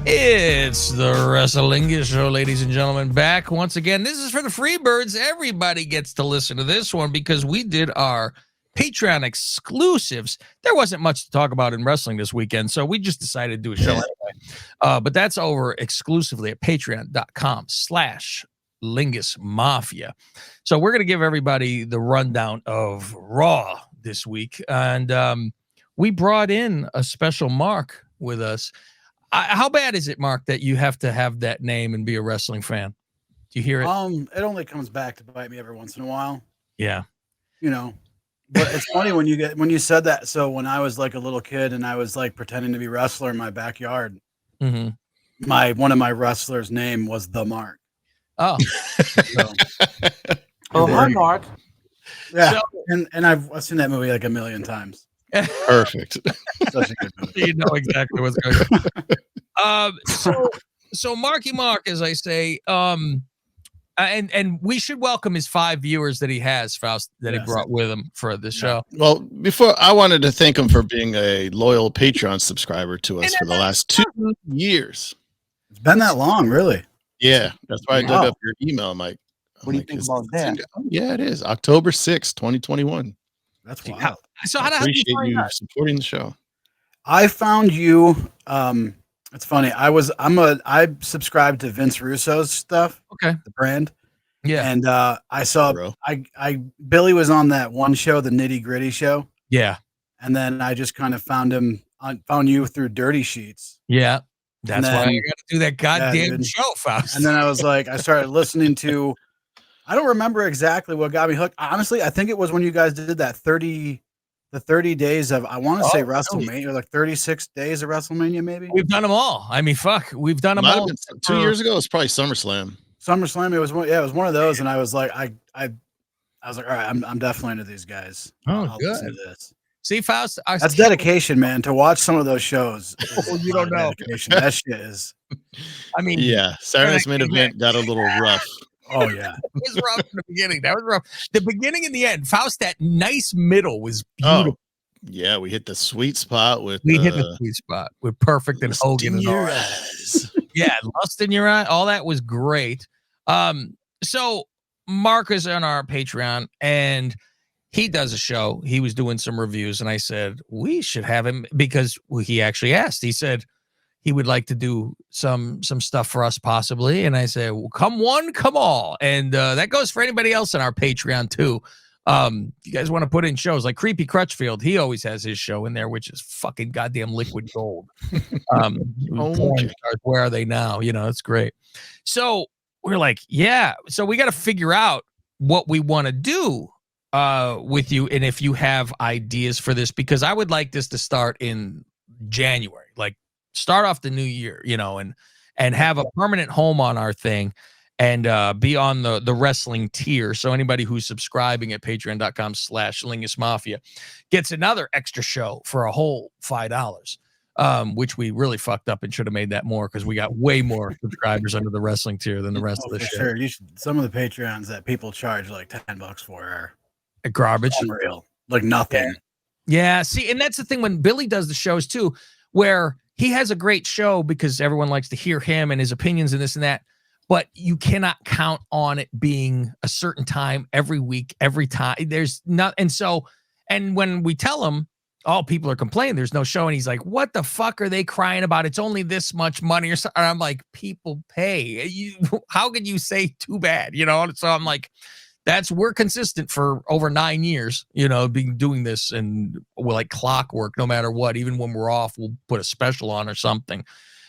It's the Wrestlingus show, ladies and gentlemen. Back once again. This is for the Freebirds. Everybody gets to listen to this one because we did our Patreon exclusives. There wasn't much to talk about in wrestling this weekend, so we just decided to do a show anyway. But that's over exclusively at patreon.com/Lingus Mafia. So we're going to give everybody the rundown of Raw this week. And we brought in a special Mark with us. How bad is it, Mark, that you have to have that name and be a wrestling fan? Do you hear it? It only comes back to bite me every once in a while. Yeah. You know, but it's funny when you said that. So when I was like a little kid and I was like pretending to be a wrestler in my backyard, one of my wrestlers' name was The Mark. Oh. Hi, Mark. Yeah. And I've seen that movie like a million times. Perfect. Such a good movie. You know exactly what's going on. So Marky Mark, as I say, and we should welcome his 5 viewers that he has, Faust, that he brought with him for this show. Well, before I wanted to thank him for being a loyal Patreon subscriber to us for the last 2 years. It's been that long, really. Yeah, that's why I dug up your email, Mike. What do you think about that? Yeah, it is October 6th, 2021. That's wild. So I appreciate you supporting the show. I found you. It's funny. I subscribed to Vince Russo's stuff. Okay. The brand. Yeah. And I saw Billy was on that one show, the Nitty Gritty show. Yeah. And then I just kind of found you through Dirty Sheets. Yeah. That's why you got to do that goddamn show, Faust. And then I was like, I started listening to. I don't remember exactly what got me hooked. Honestly, I think it was when you guys did that 30 days of, I want to say WrestleMania, or like 36 days of WrestleMania, maybe. We've done them all. I mean, fuck, we've done them all. 2 years ago, it's probably SummerSlam. SummerSlam. It was one of those, and I was like, I was like, all right, I'm definitely into these guys. Oh, good. Listen to this. See, Faust, that's dedication, man. To watch some of those shows, you don't know. Dedication. That shit is. I mean, yeah, Saturday's main event got a little rough. Oh yeah, it was rough in the beginning. That was rough. The beginning and the end. Faust, that nice middle was beautiful. Yeah, we hit the sweet spot with. We hit the sweet spot with Perfect and Hogan and all that. Yeah, Lust in Your Eye. All that was great. So Mark is on our Patreon and he does a show. He was doing some reviews, and I said we should have him because he actually asked. He said he would like to do some stuff for us possibly. And I said, well, come one, come all. And that goes for anybody else on our Patreon too. If you guys want to put in shows like Creepy Crutchfield, he always has his show in there, which is fucking goddamn liquid gold. Where are they now? You know, it's great. So we're like, yeah. So we got to figure out what we want to do with you. And if you have ideas for this, because I would like this to start in January, like, start off the new year, you know, and have a permanent home on our thing and be on the wrestling tier. So anybody who's subscribing at patreon.com/Lingus Mafia gets another extra show for a whole $5, which we really fucked up and should have made that more because we got way more subscribers under the wrestling tier than the rest of the show. Sure. Some of the Patreons that people charge like $10 for are garbage. Unreal. Like nothing. Yeah. See, and that's the thing when Billy does the shows too, where he has a great show because everyone likes to hear him and his opinions and this and that, but you cannot count on it being a certain time every week, every time. There's not. And when we tell him, oh, people are complaining, there's no show. And he's like, what the fuck are they crying about? It's only this much money or something. And I'm like, people pay. How can you say too bad? You know? So I'm like, we're consistent for over 9 years, you know, being doing this, and we're like clockwork, no matter what. Even when we're off, we'll put a special on or something.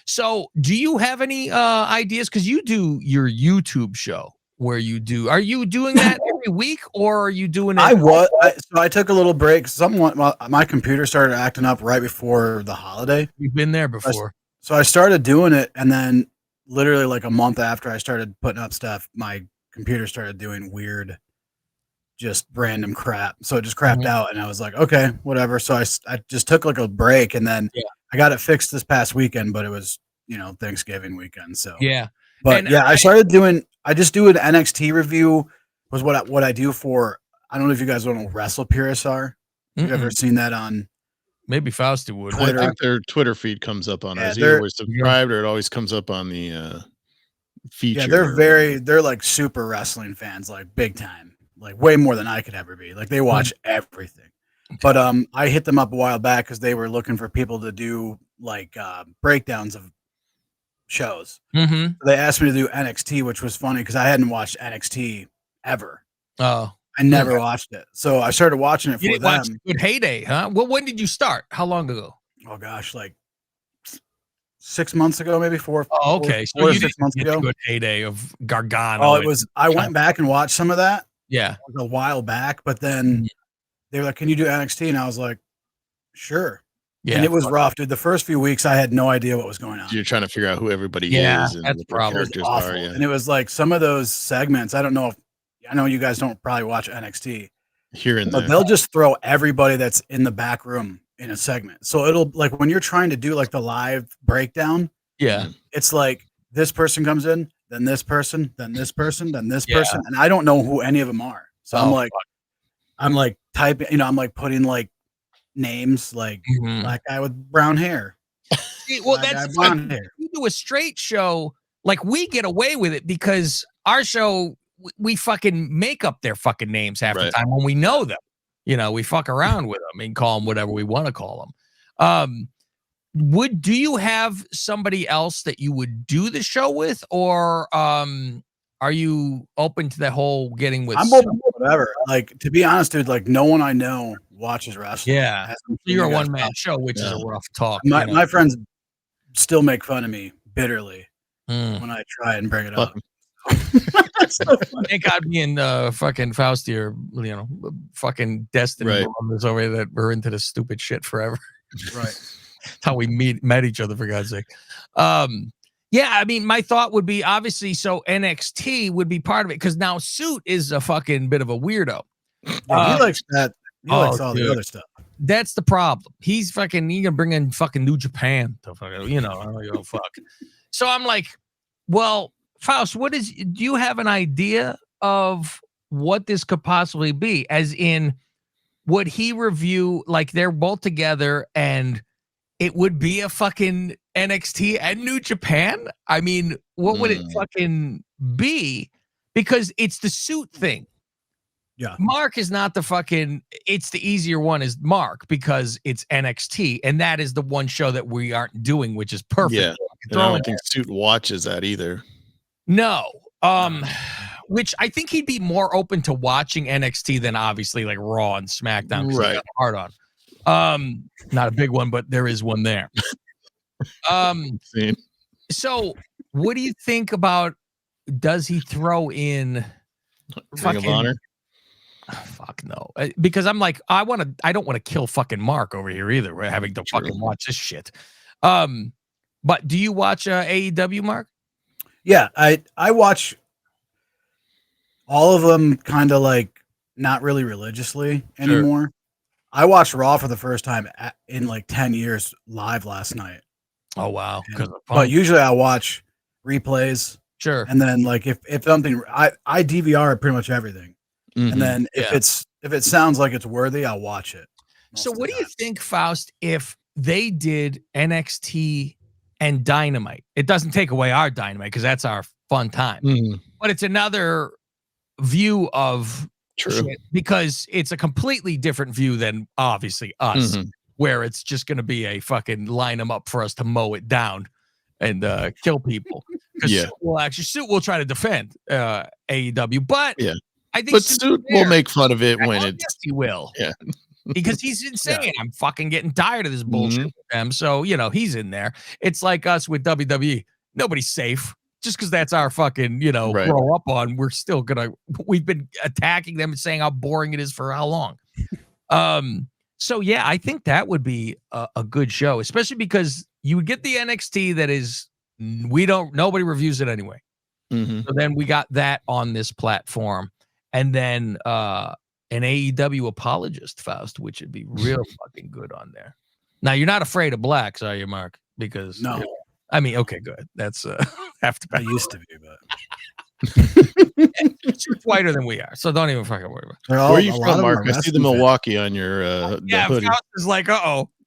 So do you have any ideas? Because you do your YouTube show where are you doing that every week, or are you doing it? I took a little break. My computer started acting up right before the holiday. You've been there before. So I started doing it, and then literally like a month after I started putting up stuff, my computer started doing weird, just random crap. So it just crapped out, and I was like, okay, whatever. So I just took like a break, and then I got it fixed this past weekend, but it was, you know, Thanksgiving weekend. So I just do an NXT review was what I do for. I don't know if you guys know what Wrestle Purists are. You've ever seen that on Maybe Fausti would. I think their Twitter feed comes up on ours. Either we're subscribed or it always comes up on the feature. Yeah, they're like super wrestling fans, like big time, like way more than I could ever be. Like they watch everything. But I hit them up a while back because they were looking for people to do like breakdowns of shows. Mm-hmm. They asked me to do NXT, which was funny because I hadn't watched NXT ever. Oh, I never watched it, so I started watching it for them. Good heyday, huh? Well, when did you start? How long ago? Oh gosh, like 6 months ago, maybe four. Oh, okay. So you 6 months ago. Good heyday of Gargano. Oh, it was. I went back and watched some of that. Yeah, a while back, but then they were like, "Can you do NXT?" And I was like, "Sure." Yeah, and it was rough, dude. The first few weeks, I had no idea what was going on. You're trying to figure out who everybody is and what their characters are. Yeah. And it was like some of those segments. I don't know if I know you guys don't probably watch NXT here and there. there. They'll just throw everybody that's in the back room in a segment. So it'll like when you're trying to do like the live breakdown. Yeah, it's like this person comes in, then this person, then this person, then this person, and I don't know who any of them are. So I'm like typing, I'm like putting like names like black guy with brown hair. Well, that's blonde hair. You do a straight show, like we get away with it because our show we fucking make up their fucking names half the time when we know them. We fuck around with them and call them whatever we want to call them. Do you have somebody else that you would do the show with, or are you open to the whole getting with? I'm open to whatever. Like, to be honest, dude, like no one I know watches wrestling. Yeah, you're a one-man show, which is a rough talk. My friends still make fun of me bitterly when I try and bring it up. So thank God me and fucking Fausti are, fucking destiny brothers over here that we're into this stupid shit forever. Right. That's how we met each other, for God's sake. Yeah, I mean, my thought would be obviously so NXT would be part of it because now Suit is a fucking bit of a weirdo. Yeah, he likes that. He likes all the other stuff. That's the problem. He's gonna bring in fucking New Japan to fucking, I don't give a fuck. So I'm like, well, Faust, do you have an idea of what this could possibly be? As in, would he review like they're both together and it would be a fucking NXT and New Japan? I mean, what would it fucking be? Because it's the Suit thing. Yeah. Mark is not it's the easier one is Mark because it's NXT. And that is the one show that we aren't doing, which is perfect. Yeah. And I don't think Suit watches that either. No. Which I think he'd be more open to watching NXT than obviously like Raw and SmackDown. Right. Hard on. Not a big one, but there is one there. So what do you think about, does he throw in Ring of Honor? Fuck no. Because I'm like, I don't want to kill fucking Mark over here either. We're having to fucking watch this shit. But do you watch AEW, Mark? Yeah, I watch all of them kind of like not really religiously anymore. Sure. I watched Raw for the first time in like 10 years live last night. Oh, wow. But usually I watch replays. Sure. And then like if something, I DVR pretty much everything. Mm-hmm. And then if it sounds like it's worthy, I'll watch it. So what do you think, Faust, if they did NXT and Dynamite? It doesn't take away our Dynamite because that's our fun time. Mm-hmm. But it's another view of shit because it's a completely different view than obviously us, where it's just going to be a fucking line them up for us to mow it down and kill people. Because Suit will try to defend AEW, but I think Suit will make fun of it when it's. Yes, he will. Yeah. Because he's insane. Yeah. I'm fucking getting tired of this bullshit with them. So, he's in there. It's like us with WWE. Nobody's safe. Just because that's our fucking, grow up on, we've been attacking them and saying how boring it is for how long. So, yeah, I think that would be a good show, especially because you would get the NXT that is, nobody reviews it anyway. Mm-hmm. So then we got that on this platform. And then an AEW apologist, Faust, which would be real fucking good on there. Now, you're not afraid of blacks, are you, Mark? Because no. I mean, okay, good. That's have to. I used to be, but it's whiter than we are, so don't even fucking worry about it. Where are you from, Mark? I see the Milwaukee on your yeah, hoodie. Faust is like,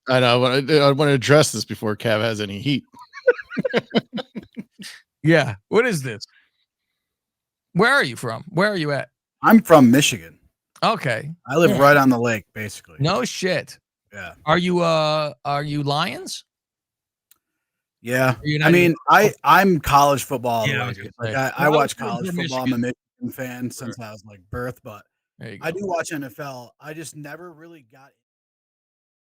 I know. I want to address this before Cav has any heat. Yeah. What is this? Where are you from? Where are you at? I'm from Michigan. Okay. I live right on the lake, basically. No shit. Yeah. Are you Lions? Yeah. You're I not mean, even- I'm college football. all the Yeah, I way, was dude. gonna Like say. I Well, watch I'm college from football. I'm a Michigan fan since I was like birth, but There you go. I do watch NFL. I just never really got